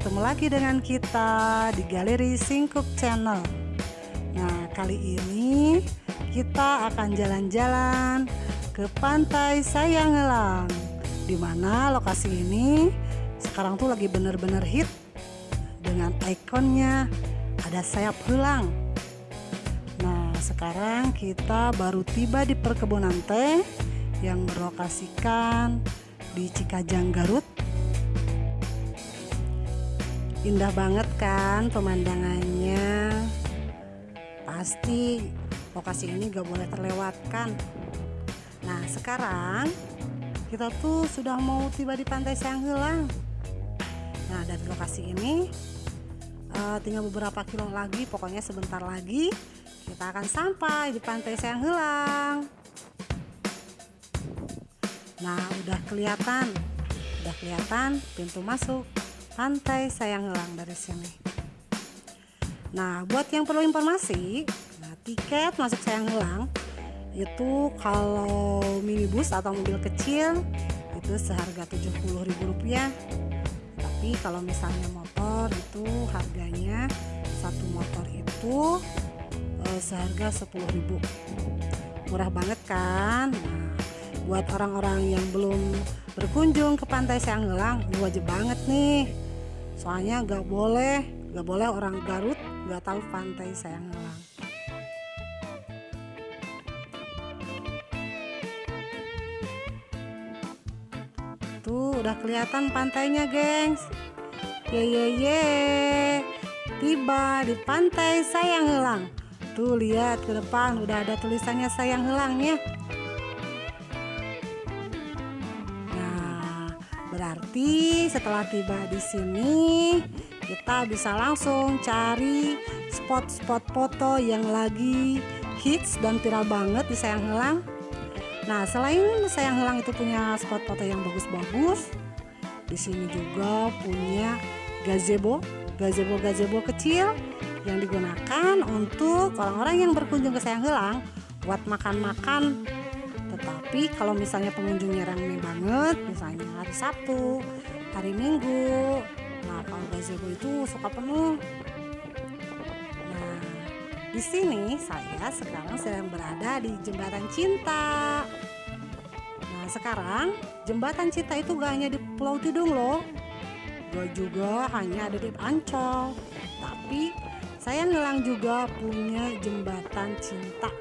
bertemu lagi dengan kita di Galeri Singkup Channel. Nah, kali ini kita akan jalan-jalan ke Pantai Sayang-Helang, di mana lokasi ini sekarang tuh lagi bener-bener hit dengan ikonnya ada sayap helang. Nah, sekarang kita baru tiba di perkebunan teh yang berlokasikan di Cikajang, Garut. Indah banget kan pemandangannya. Pasti lokasi ini gak boleh terlewatkan. Nah, sekarang kita tuh sudah mau tiba di Pantai Sayang-Helang. Nah, dari lokasi ini tinggal beberapa kilo lagi, pokoknya sebentar lagi kita akan sampai di Pantai Sayang-Helang. Nah, udah kelihatan pintu masuk Pantai Sayang-Helang dari sini. Nah, buat yang perlu informasi, tiket masuk Sayang-Helang itu kalau minibus atau mobil kecil itu seharga Rp70.000. Tapi kalau misalnya motor itu harganya satu motor itu seharga Rp10.000. Murah banget kan? Nah, buat orang-orang yang belum berkunjung ke Pantai Sayang-Helang, ini wajib banget nih. Soalnya gak boleh orang Garut gak tahu Pantai Sayang-Helang. Tuh udah kelihatan pantainya, gengs. Ye. Tiba di Pantai Sayang-Helang. Tuh lihat ke depan udah ada tulisannya Sayang-Helangnya. Nah, berarti setelah tiba di sini kita bisa langsung cari spot-spot foto yang lagi hits dan viral banget di Sayang-Helang. Nah, selain Sayang-Helang itu punya spot foto yang bagus-bagus, di sini juga punya gazebo kecil yang digunakan untuk orang-orang yang berkunjung ke Sayang-Helang buat makan-makan. Tetapi kalau misalnya pengunjungnya ramai banget, misalnya hari Sabtu, hari Minggu, nah kalau gazebo itu suka penuh. Nah, di sini saya sekarang sedang berada di Jembatan Cinta. Nah, sekarang Jembatan Cinta itu gak hanya di Pulau Tidung loh, gak juga hanya ada di Ancol, tapi Sayang-Helang juga punya Jembatan Cinta.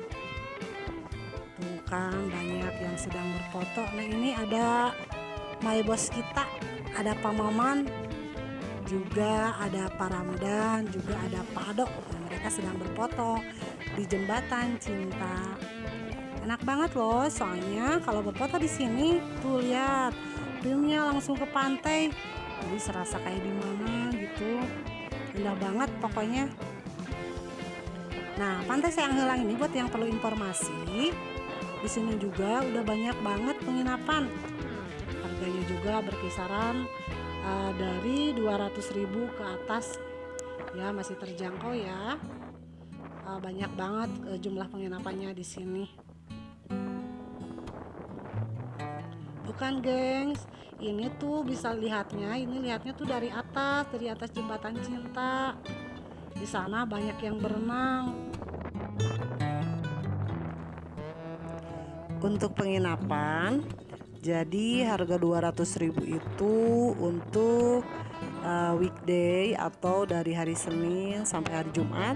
Tuh kan banyak yang sedang berfoto. Nah, ini ada my boss kita, ada Pak Maman, juga ada Pak Ramdan, juga ada Pak Ado. Nah, mereka sedang berfoto di Jembatan Cinta. Enak banget loh, soalnya kalau berfoto di sini tuh lihat filmnya langsung ke pantai, jadi serasa kayak di mana gitu. Indah banget pokoknya. Nah, Pantai Sayang-Helang ini buat yang perlu informasi, di sini juga udah banyak banget penginapan. Harganya juga berkisaran dari 200.000 ke atas. Ya, masih terjangkau ya. Banyak banget jumlah penginapannya di sini. Bukan, gengs. Ini tuh bisa lihatnya tuh dari atas Jembatan Cinta. Di sana banyak yang berenang. Untuk penginapan, jadi harga 200.000 itu untuk weekday atau dari hari Senin sampai hari Jumat.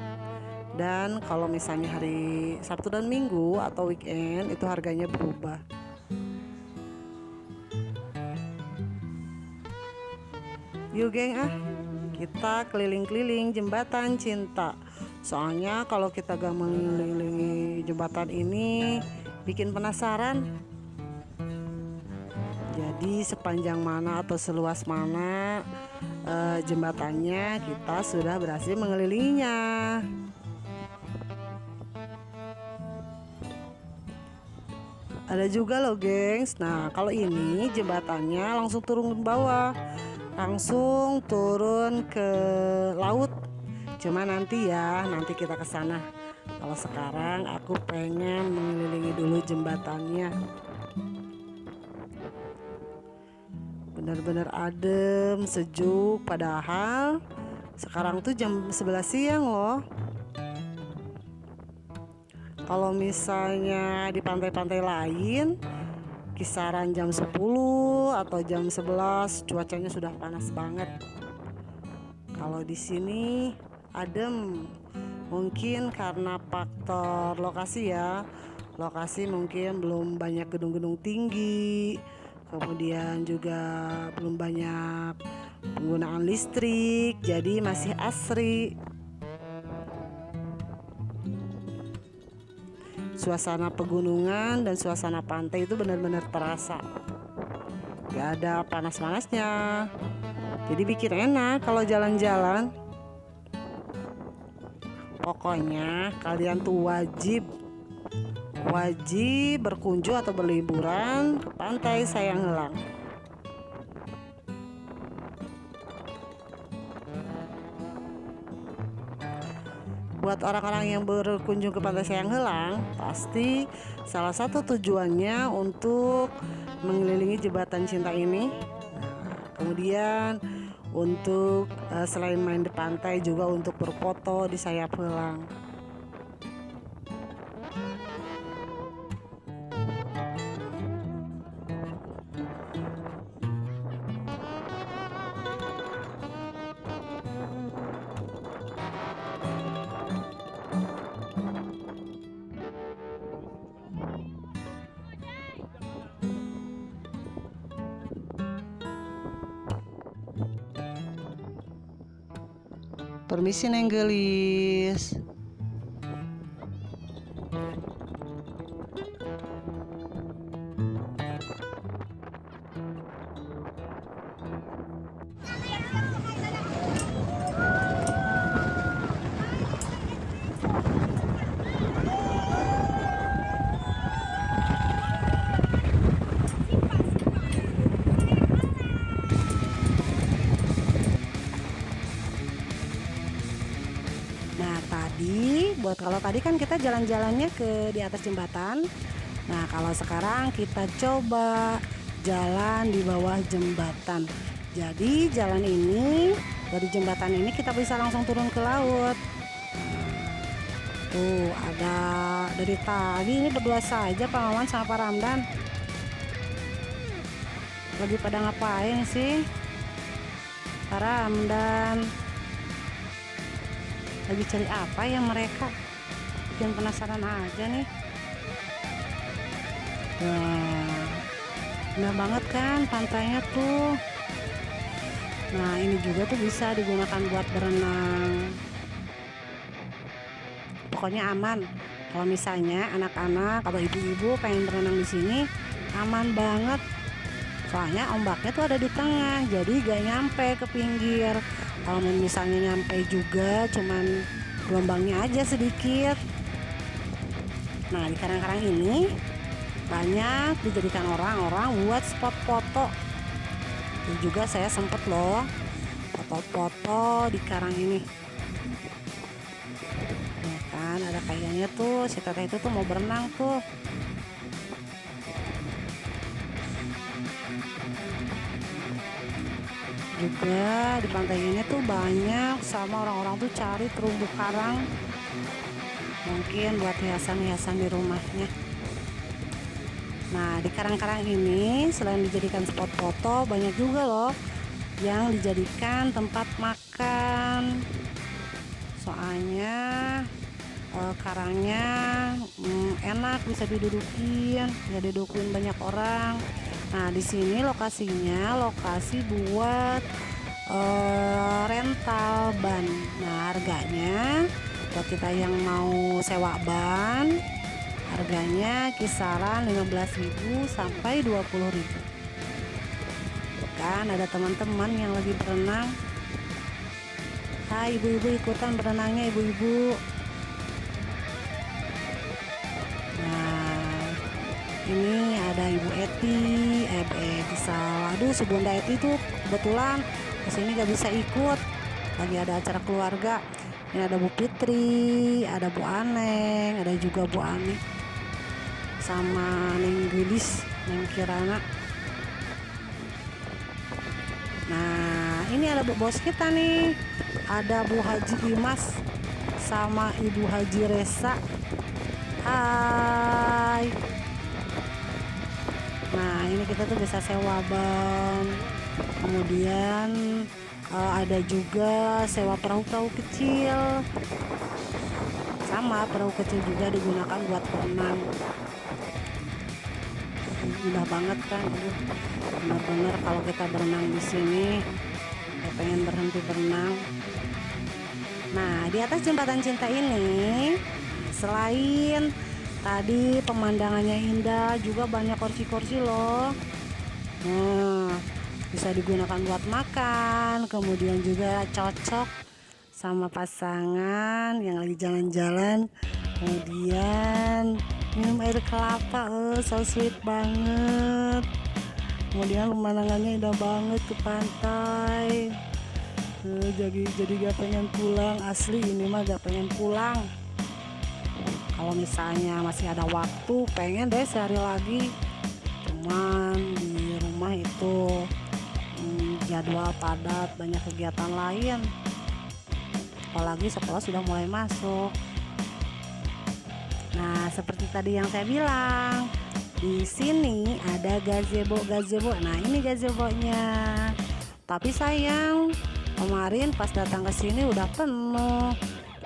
Dan kalau misalnya hari Sabtu dan Minggu atau weekend itu harganya berubah. Yuk geng, kita keliling-keliling Jembatan Cinta. Soalnya kalau kita gak mengelilingi jembatan ini bikin penasaran. Jadi sepanjang mana atau seluas mana jembatannya, kita sudah berhasil mengelilinginya. Ada juga loh, gengs. Nah, kalau ini jembatannya langsung turun ke bawah, langsung turun ke laut. Cuma nanti kita ke sana. Kalau sekarang aku pengen mengelilingi dulu jembatannya. benar-benar adem, sejuk. Padahal sekarang tuh jam 11 siang loh. Kalau misalnya di pantai-pantai lain kisaran jam 10 atau jam 11 cuacanya sudah panas banget. Kalau di sini adem. Mungkin karena faktor lokasi ya. Lokasi mungkin belum banyak gedung-gedung tinggi. Kemudian juga belum banyak penggunaan listrik, jadi masih asri. Suasana pegunungan dan suasana pantai itu benar-benar terasa. Gak ada panas-panasnya. Jadi bikin enak kalau jalan-jalan. Pokoknya kalian tuh wajib berkunjung atau berliburan ke Pantai Sayang Heulang. Buat orang-orang yang berkunjung ke Pantai Sayang Heulang, pasti salah satu tujuannya untuk mengelilingi jembatan cinta ini. Kemudian untuk selain main di pantai juga untuk berfoto di sayap heulang. Permisi Neng Gelis. Buat kalau tadi kan kita jalan-jalannya ke di atas jembatan. Nah, kalau sekarang kita coba jalan di bawah jembatan. Jadi jalan ini, dari jembatan ini kita bisa langsung turun ke laut. Tuh ada dari tadi ini berdua saja Pak Maman sama Pak Ramdan. Lagi pada ngapain sih Pak Ramdan? Lagi cari apa ya mereka? Bikin penasaran aja nih. Wah, indah banget kan pantainya tuh. Nah, ini juga tuh bisa digunakan buat berenang. Pokoknya aman. Kalau misalnya anak-anak atau ibu-ibu pengen berenang di sini, aman banget. Soalnya ombaknya tuh ada di tengah, jadi gak nyampe ke pinggir. Kalau misalnya nyampe juga cuman gelombangnya aja sedikit. Nah, di karang-karang ini banyak dijadikan orang-orang buat spot foto. Dan juga saya sempet loh foto-foto di karang ini. Ya kan, ada kayaknya tuh si teteh itu tuh mau berenang tuh. Juga di pantai ini tuh banyak sama orang-orang tuh cari terumbu karang, mungkin buat hiasan-hiasan di rumahnya. Nah, di karang-karang ini selain dijadikan spot foto, banyak juga loh yang dijadikan tempat makan. Soalnya karangnya enak, bisa didudukin, ya didudukin banyak orang. Nah, di sini lokasinya lokasi buat rental ban. Nah, harganya buat kita yang mau sewa ban, harganya kisaran 15.000 sampai 20.000. Kan ada teman-teman yang lagi berenang. Hai ibu-ibu, ikutan berenangnya ibu-ibu. Ini ada Ibu Eti, aduh si Bunda Eti tuh kebetulan kesini gak bisa ikut, lagi ada acara keluarga. Ini ada Bu Fitri, ada Bu Aneng, ada juga Bu Ani, sama Neng Gelis, Neng Kirana. ini ada bu bos kita nih, ada Bu Haji Imas sama Ibu Haji Resa. Hai. Nah ini kita tuh bisa sewa ban, kemudian ada juga sewa perahu-perahu kecil, sama perahu kecil juga digunakan buat berenang. Indah banget kan, aduh benar-benar kalau kita berenang di sini ya pengen berhenti berenang. Nah di atas jembatan cinta ini selain tadi pemandangannya indah, juga banyak kursi-kursi loh. Nah bisa digunakan buat makan, kemudian juga cocok sama pasangan yang lagi jalan-jalan, kemudian minum air kelapa. So sweet banget. Kemudian pemandangannya indah banget ke pantai. Jadi gak pengen pulang, asli ini mah gak pengen pulang. Kalau misalnya masih ada waktu pengen deh sehari lagi, cuman di rumah itu jadwal padat, banyak kegiatan lain, apalagi sekolah sudah mulai masuk. Nah seperti tadi yang saya bilang, di sini ada gazebo. Nah ini gazebonya, tapi sayang kemarin pas datang ke sini udah penuh.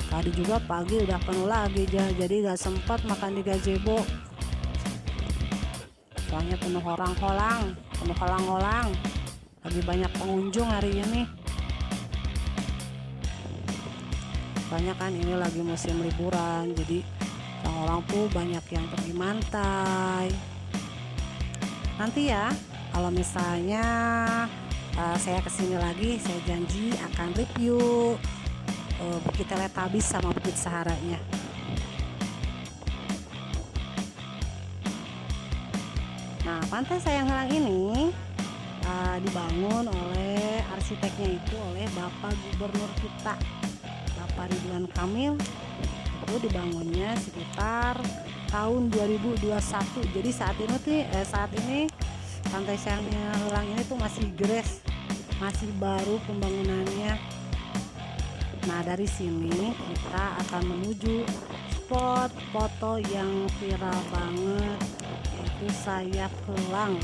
Tadi juga pagi udah penuh lagi, jadi gak sempat makan di gazebo. Soalnya penuh orang-orang, lagi banyak pengunjung hari ini. Banyak kan ini lagi musim liburan, jadi orang-orang tuh banyak yang pergi mantai. Nanti ya kalau misalnya saya kesini lagi, saya janji akan review Bukit Teletabis sama Bukit Saharanya. Nah pantai Sayang Heulang ini dibangun oleh arsiteknya itu oleh Bapak Gubernur kita, Bapak Ridwan Kamil. Itu dibangunnya sekitar tahun 2021. Jadi saat ini pantai Sayang Heulang ini tuh masih grass, masih baru pembangunannya. Nah dari sini kita akan menuju spot foto yang viral banget, yaitu Sayap Heulang.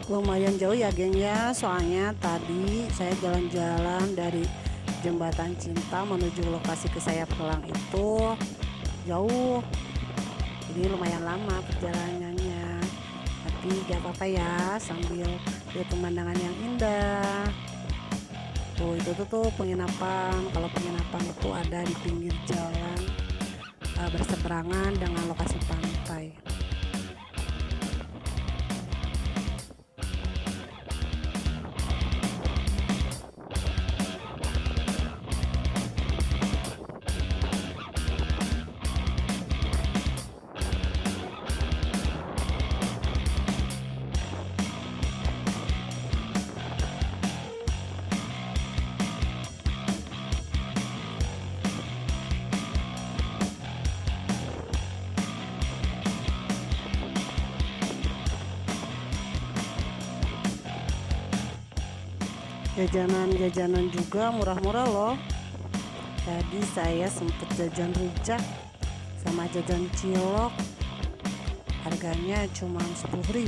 lumayan jauh ya geng ya, soalnya tadi saya jalan-jalan dari Jembatan Cinta menuju lokasi ke Sayap Heulang itu jauh, jadi lumayan lama perjalanannya, tapi gak apa-apa ya, sambil lihat pemandangan yang indah. Tuh itu tuh penginapan. Kalau penginapan itu ada di pinggir jalan berseberangan dengan lokasi pantai. Jajanan juga murah-murah loh. Tadi saya sempet jajan rujak sama jajan cilok, harganya cuma 10.000.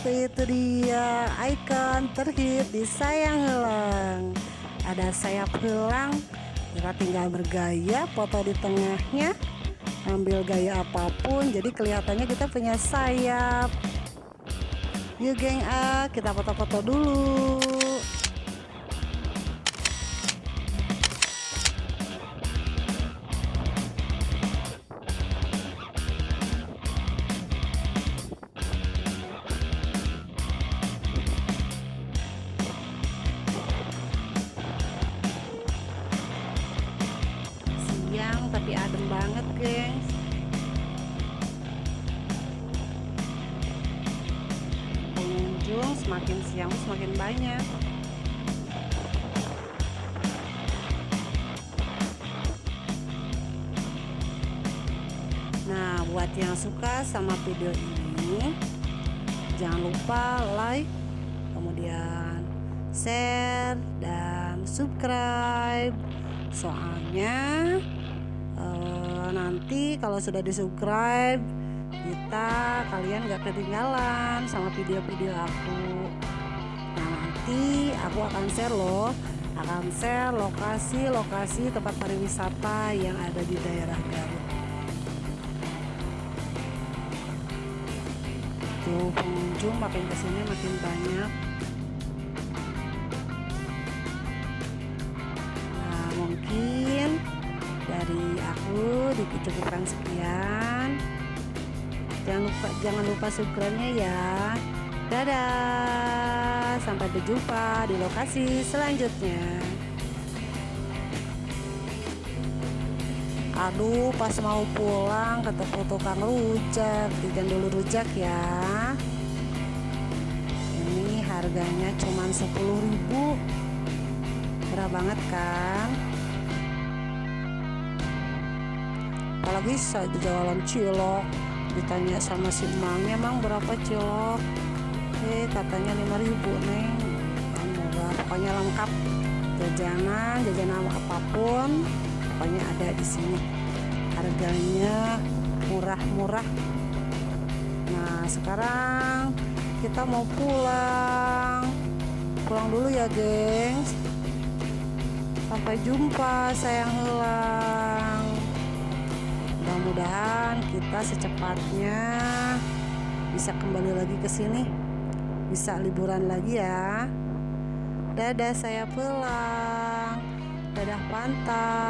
Itu dia ikon terhit di Sayang Heulang. Ada sayap heulang, kita tinggal bergaya, foto di tengahnya, ambil gaya apapun, jadi kelihatannya kita punya sayap. Yuk geng, kita foto-foto dulu. Siang tapi adem banget gengs. Semakin siang semakin banyak. Nah, buat yang suka sama video ini, jangan lupa like, kemudian share dan subscribe. Soalnya nanti kalau sudah di subscribe, kalian gak ketinggalan sama video-video aku. Nah, nanti aku akan share lokasi-lokasi tempat pariwisata yang ada di daerah Garut. Tuh pengunjung makin kesini makin banyak. Nah, mungkin dari aku dicukupkan sekian. Jangan lupa subscribe-nya ya. Dadah, sampai berjumpa di lokasi selanjutnya. Aduh, pas mau pulang ketemu tukang rujak, jajan dulu rujak ya. Ini harganya cuma 10.000, murah banget kan? Apalagi saya jualan cilok, ditanya sama si emangnya, emang berapa cilok? Katanya 5.000 neng. Murah, pokoknya lengkap, jajanan apapun pokoknya ada di sini, harganya murah-murah. Nah, sekarang kita mau pulang dulu ya gengs. Sampai jumpa Sayang Heulang. Mudah-mudahan kita secepatnya bisa kembali lagi ke sini, bisa liburan lagi ya. Dadah Sayap Heulang, dadah pantai.